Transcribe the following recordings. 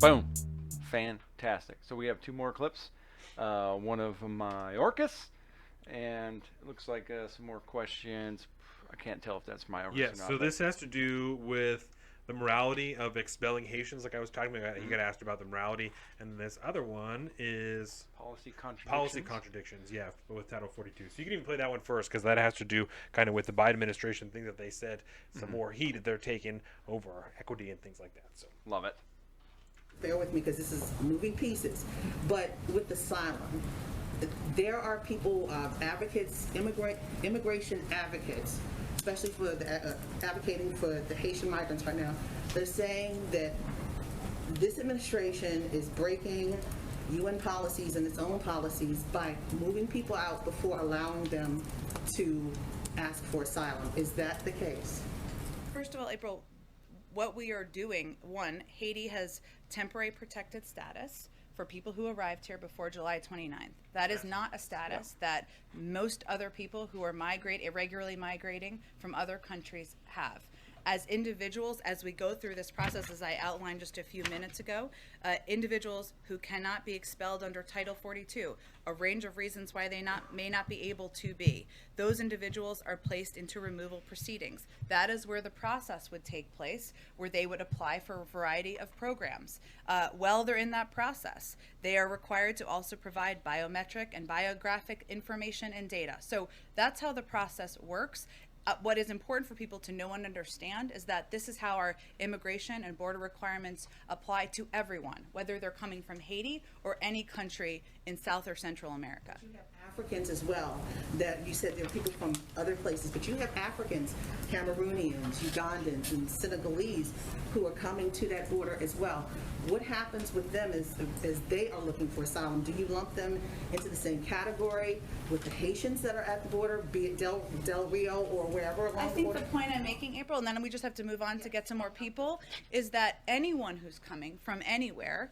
Boom. Fantastic. So we have two more clips. One of Mayorkas, and it looks like some more questions. I can't tell if that's Mayorkas Yes, or not. so this has to do with the morality of expelling Haitians, like I was talking about. You got asked about the morality, and this other one is policy contradictions. policy contradictions. Yeah, with Title 42. So you can even play that one first because that has to do kind of with the Biden administration, things that they said, some more heat that they're taking over equity and things like that. So Love it. Bear with me because this is moving pieces. But with asylum, there are people, advocates, immigration advocates, especially for the, advocating for the Haitian migrants right now. They're saying that this administration is breaking UN policies and its own policies by moving people out before allowing them to ask for asylum. Is that the case? First of all, April, what we are doing, one, Haiti has temporary protected status for people who arrived here before July 29th. That is not a status that most other people who are irregularly migrating from other countries have. As individuals, as we go through this process, as I outlined just a few minutes ago, individuals who cannot be expelled under Title 42, a range of reasons why they may not be able to be. Those individuals are placed into removal proceedings. That is where the process would take place, where they would apply for a variety of programs. While they're in that process, they are required to also provide biometric and biographic information and data. So that's how the process works. What is important for people to know and understand is that this is how our immigration and border requirements apply to everyone, whether they're coming from Haiti or any country in South or Central America. You have Africans as well, that you said there are people from other places, but you have Africans, Cameroonians, Ugandans, and Senegalese who are coming to that border as well. What happens with them as they are looking for asylum? Do you lump them into the same category with the Haitians that are at the border, be it Del Rio or wherever along I the think border? the point I'm making, April, and then we just have to move on to get to more people, is that anyone who's coming from anywhere,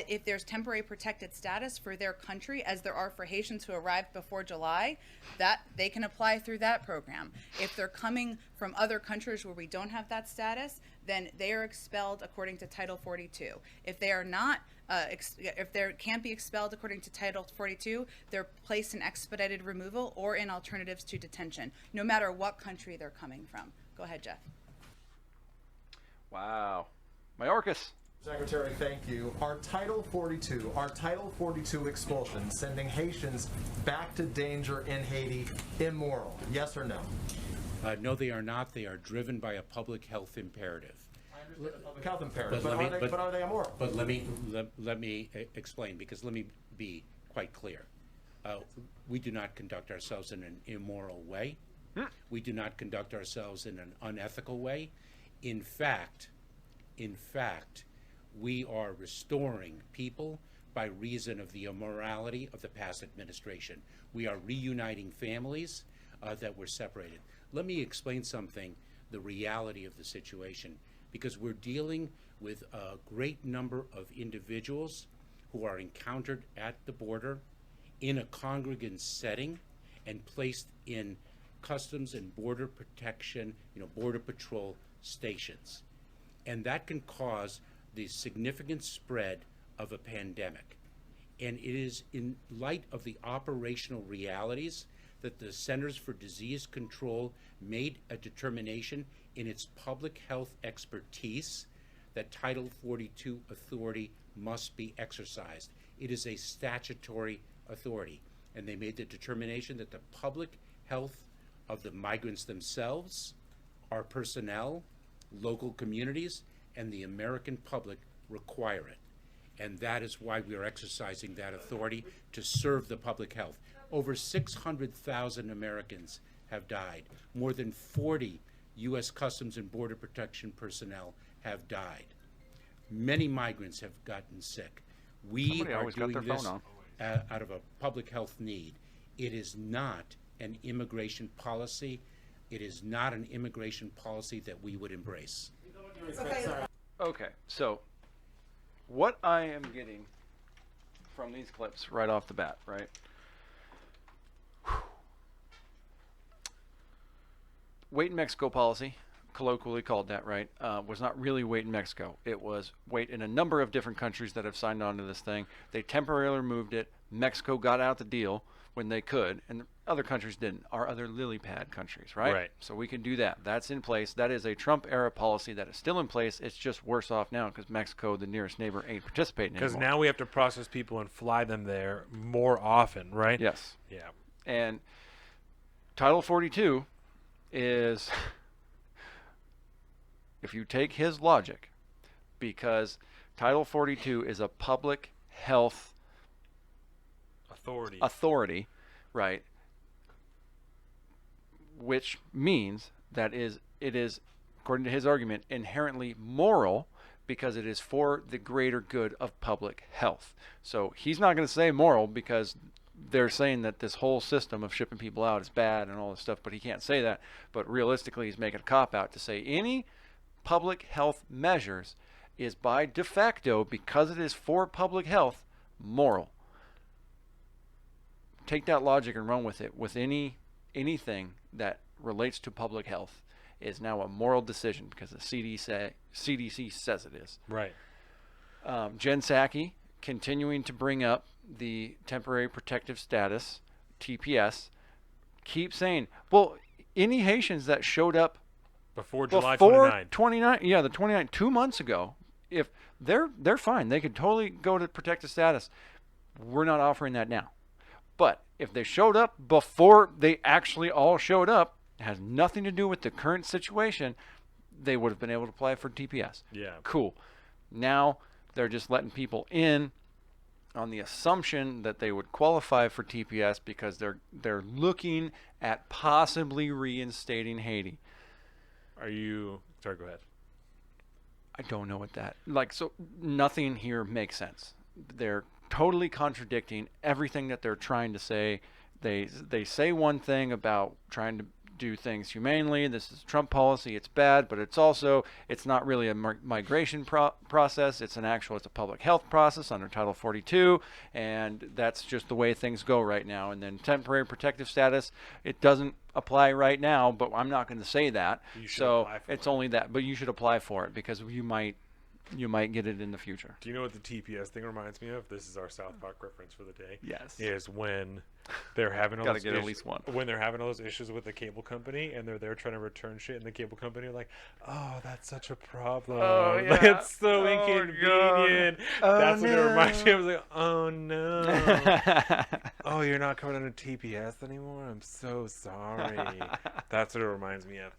if there's temporary protected status for their country, as there are for Haitians who arrived before July, that they can apply through that program. If they're coming from other countries where we don't have that status, then they are expelled according to Title 42. If they are not, if they can't be expelled according to Title 42, they're placed in expedited removal or in alternatives to detention, no matter what country they're coming from. Go ahead, Jeff. Wow. Mayorkas. Secretary, thank you. Our Title 42 expulsion, sending Haitians back to danger in Haiti, immoral? Yes or no? No, they are not. They are driven by a public health imperative. I understand the public health imperative, But but are they immoral? But let me explain, because let me be quite clear. We do not conduct ourselves in an immoral way. We do not conduct ourselves in an unethical way. In fact, we are restoring people by reason of the immorality of the past administration. We are reuniting families that were separated. Let me explain something, the reality of the situation, because we're dealing with a great number of individuals who are encountered at the border in a congregate setting and placed in customs and border protection, border patrol stations. And that can cause the significant spread of a pandemic. And it is in light of the operational realities that the Centers for Disease Control made a determination in its public health expertise that Title 42 authority must be exercised. It is a statutory authority. And they made the determination that the public health of the migrants themselves, our personnel, local communities, and the American public require it. And that is why we are exercising that authority to serve the public health. Over 600,000 Americans have died. More than 40 U.S. Customs and Border Protection personnel have died. Many migrants have gotten sick. We Somebody are always got doing their this phone out of a public health need. It is not an immigration policy. It is not an immigration policy that we would embrace. Okay, so what I am getting from these clips right off the bat, right? Wait in Mexico policy, colloquially called that, right, was not really wait in Mexico. It was wait in a number of different countries that have signed on to this thing. They temporarily removed it. Mexico got out the deal when they could, and other countries didn't. Our other lily pad countries, right? Right. So we can do that. That's in place. That is a Trump era policy that is still in place. It's just worse off now because Mexico, the nearest neighbor, ain't participating Because anymore. now we have to process people and fly them there more often, right? Yes. Yeah. And Title 42 is, if you take his logic, because Title 42 is a public health authority, right? Which means that it is, according to his argument, inherently moral because it is for the greater good of public health. So he's not going to say moral because they're saying that this whole system of shipping people out is bad and all this stuff, but he can't say that. But realistically, he's making a cop-out to say any public health measures is by de facto, because it is for public health, moral. Take that logic and run with it. With anything that relates to public health is now a moral decision because the CDC says it is. Right. Jen Psaki continuing to bring up the temporary protective status, TPS, keep saying, well, any Haitians that showed up Before July before 29. the 29, 2 months ago, if they're fine, they could totally go to protective status. We're not offering that now. But if they showed up before they actually all showed up, it has nothing to do with the current situation, they would have been able to apply for TPS. Yeah. Cool. Now they're just letting people in on the assumption that they would qualify for TPS because they're looking at possibly reinstating Haiti. Sorry, go ahead. I don't know what that, so nothing here makes sense. They're totally contradicting everything that they're trying to say. They say one thing about trying to do things humanely. This is Trump policy. It's bad, but it's not really a migration process. It's a public health process under Title 42, and that's just the way things go right now. And then temporary protective status, it doesn't apply right now, but I'm not going to say that. You should So apply for it's it. only that, but you should apply for it because you might get it in the future. Do you know what the TPS thing reminds me of? This is our South Park reference for the day. Yes. Is when they're having all Gotta those get at issues- least one. When they're having all those issues with the cable company and they're there trying to return shit, and the cable company are like, "Oh, that's such a problem. Oh, yeah. It's so Oh, inconvenient." God. That's Oh, what it reminds me of. I no. was like, "Oh no." Oh, you're not coming under TPS anymore? I'm so sorry. That's what it reminds me of.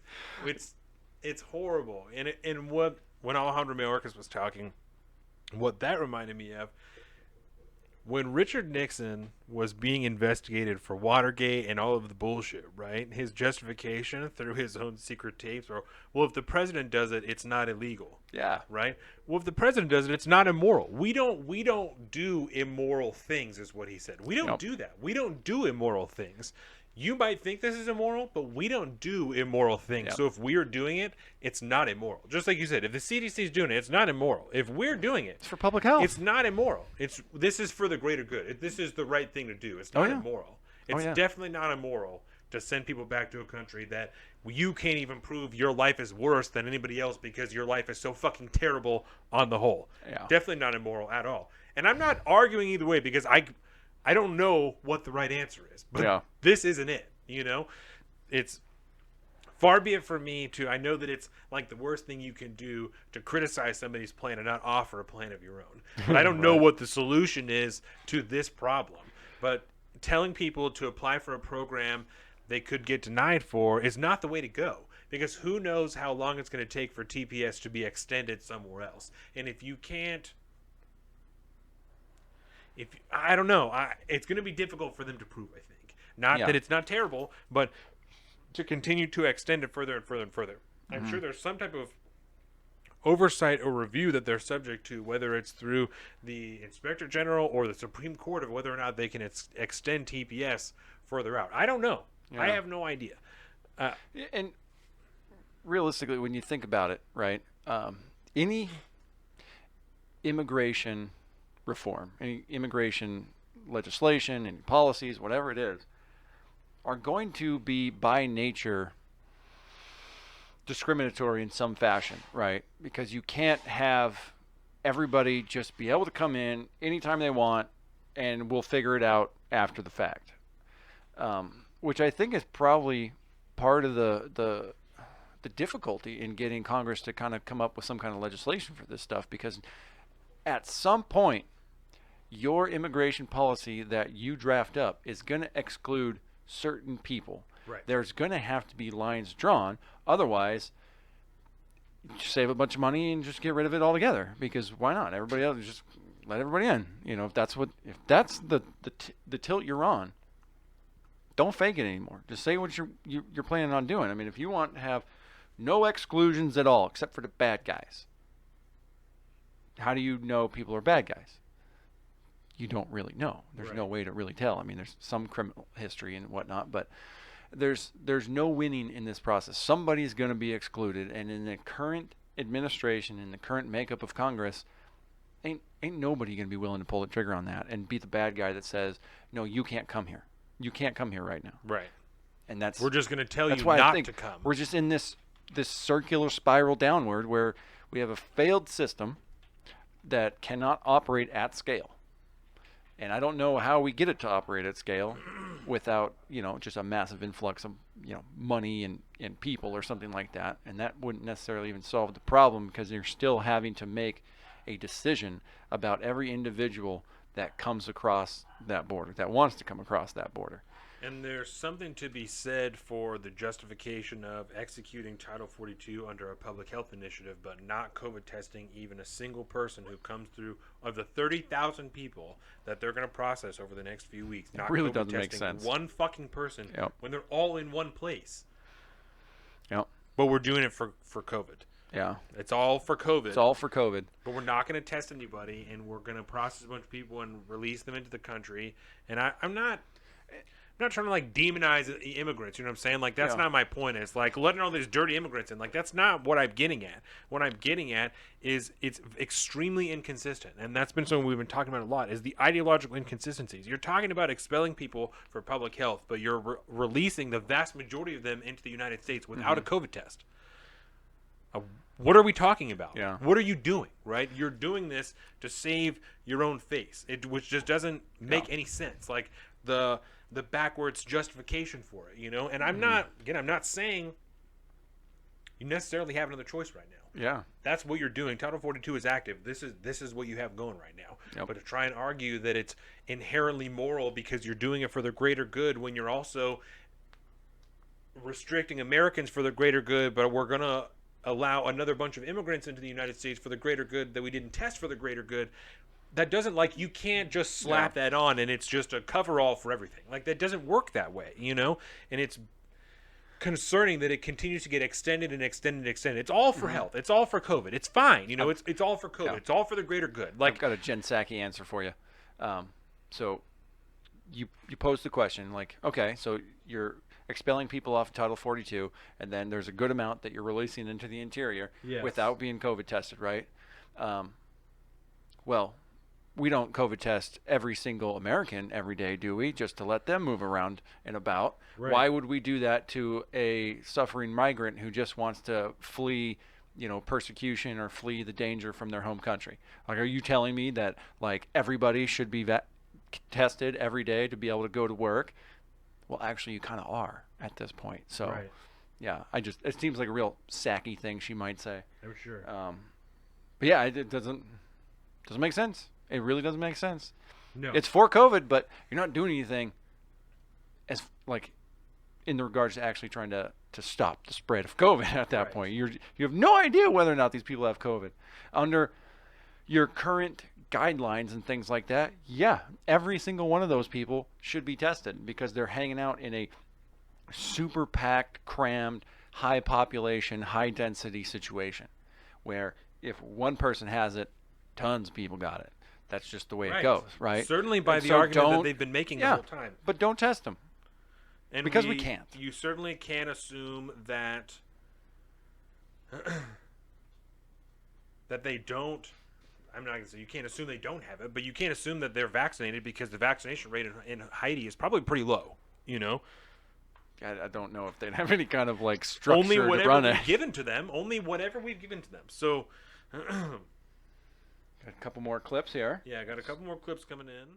It's horrible. And when Alejandro Mayorkas was talking, what that reminded me of, when Richard Nixon was being investigated for Watergate and all of the bullshit, right? His justification through his own secret tapes, well, if the president does it, it's not illegal. Yeah. Right? Well, if the president does it, it's not immoral. We don't do immoral things, is what he said. We don't Nope. do that. We don't do immoral things. You might think this is immoral, but we don't do immoral things. Yep. So if we're doing it, it's not immoral. Just like you said, if the CDC is doing it, it's not immoral. If we're doing it, It's for public health. it's not immoral. This is for the greater good. This is the right thing to do. It's not yeah. immoral. Oh, It's yeah. definitely not immoral to send people back to a country that you can't even prove your life is worse than anybody else because your life is so fucking terrible on the whole. Yeah. Definitely not immoral at all. And I'm not arguing either way because I don't know what the right answer is. But Yeah. this isn't it. It's far be it from me I know that it's like the worst thing you can do to criticize somebody's plan and not offer a plan of your own. But I don't know what the solution is to this problem. But telling people to apply for a program they could get denied for is not the way to go. Because who knows how long it's going to take for TPS to be extended somewhere else. And if you can't, I don't know, it's going to be difficult for them to prove, I think. Not Yeah. that it's not terrible, but to continue to extend it further and further and further. I'm sure there's some type of oversight or review that they're subject to, whether it's through the Inspector General or the Supreme Court, of whether or not they can extend TPS further out. I don't know. Yeah. I have no idea. And realistically, when you think about it, right, any immigration reform, any immigration legislation, any policies, whatever it is, are going to be by nature discriminatory in some fashion, right? Because you can't have everybody just be able to come in anytime they want, and we'll figure it out after the fact. Which I think is probably part of the difficulty in getting Congress to kind of come up with some kind of legislation for this stuff, because at some point your immigration policy that you draft up is going to exclude certain people. Right. There's going to have to be lines drawn. Otherwise, just save a bunch of money and just get rid of it altogether. Because why not? Everybody else, just let everybody in. You know, if that's the tilt you're on, don't fake it anymore. Just say what you're planning on doing. I mean, if you want to have no exclusions at all except for the bad guys, how do you know people are bad guys? You don't really know. There's no way to really tell. I mean, there's some criminal history and whatnot, but there's no winning in this process. Somebody's going to be excluded, and in the current administration, in the current makeup of Congress, ain't nobody going to be willing to pull the trigger on that and be the bad guy that says, no, you can't come here. You can't come here right now. Right. And We're just going to tell you why I not think to come. We're just in this circular spiral downward where we have a failed system that cannot operate at scale. And I don't know how we get it to operate at scale without, just a massive influx of, money and people or something like that. And that wouldn't necessarily even solve the problem, because you're still having to make a decision about every individual that comes across that border, that wants to come across that border. And there's something to be said for the justification of executing Title 42 under a public health initiative, but not COVID testing even a single person who comes through of the 30,000 people that they're going to process over the next few weeks. Not really COVID doesn't testing make sense. one fucking person when they're all in one place. Yep. But we're doing it for COVID. Yeah. It's all for COVID. It's all for COVID. But we're not going to test anybody, and we're going to process a bunch of people and release them into the country. And I'm not trying to demonize immigrants. You know what I'm saying? That's not my point. It's letting all these dirty immigrants in. That's not what I'm getting at. What I'm getting at is it's extremely inconsistent, and that's been something we've been talking about a lot. Is the ideological inconsistencies. You're talking about expelling people for public health, but you're releasing the vast majority of them into the United States without a COVID test. What are we talking about? Yeah. What are you doing, right? You're doing this to save your own face, which just doesn't make any sense. The backwards justification for it, And I'm not saying you necessarily have another choice right now. Yeah. That's what you're doing. Title 42 is active. This is what you have going right now. Yep. But to try and argue that it's inherently moral because you're doing it for the greater good when you're also restricting Americans for the greater good, but we're going to allow another bunch of immigrants into the United States for the greater good that we didn't test for the greater good. That doesn't you can't just slap that on and it's just a coverall for everything. That doesn't work that way, And it's concerning that it continues to get extended and extended and extended. It's all for health. It's all for COVID. It's fine. It's all for COVID. Yeah. It's all for the greater good. I've got a Jen Psaki answer for you. So you posed the question, okay, so you're expelling people off of Title 42, and then there's a good amount that you're releasing into the interior without being COVID tested, right? Well, we don't COVID test every single American every day, do we? Just to let them move around and about. Right. Why would we do that to a suffering migrant who just wants to flee, persecution or flee the danger from their home country? Are you telling me that everybody should be tested every day to be able to go to work? Well, actually, you kind of are at this point. So, yeah, it seems like a real Psaki thing she might say. For sure. But yeah, it doesn't make sense. It really doesn't make sense. No. It's for COVID, but you're not doing anything as in regards to actually trying to stop the spread of COVID at that point. You have no idea whether or not these people have COVID. Under your current guidelines and things like that, every single one of those people should be tested because they're hanging out in a super packed, crammed, high population, high density situation where if one person has it, tons of people got it. That's just the way it goes, right? Certainly by the argument that they've been making the whole time. But don't test them. And because we can't. You certainly can't assume that that they don't. I'm not going to say you can't assume they don't have it, but you can't assume that they're vaccinated because the vaccination rate in Haiti is probably pretty low, I don't know if they'd have any kind of like structure Only to whatever run we've it. given to them. Only whatever we've given to them. So, Got a couple more clips here. yeah, I got a couple more clips coming in.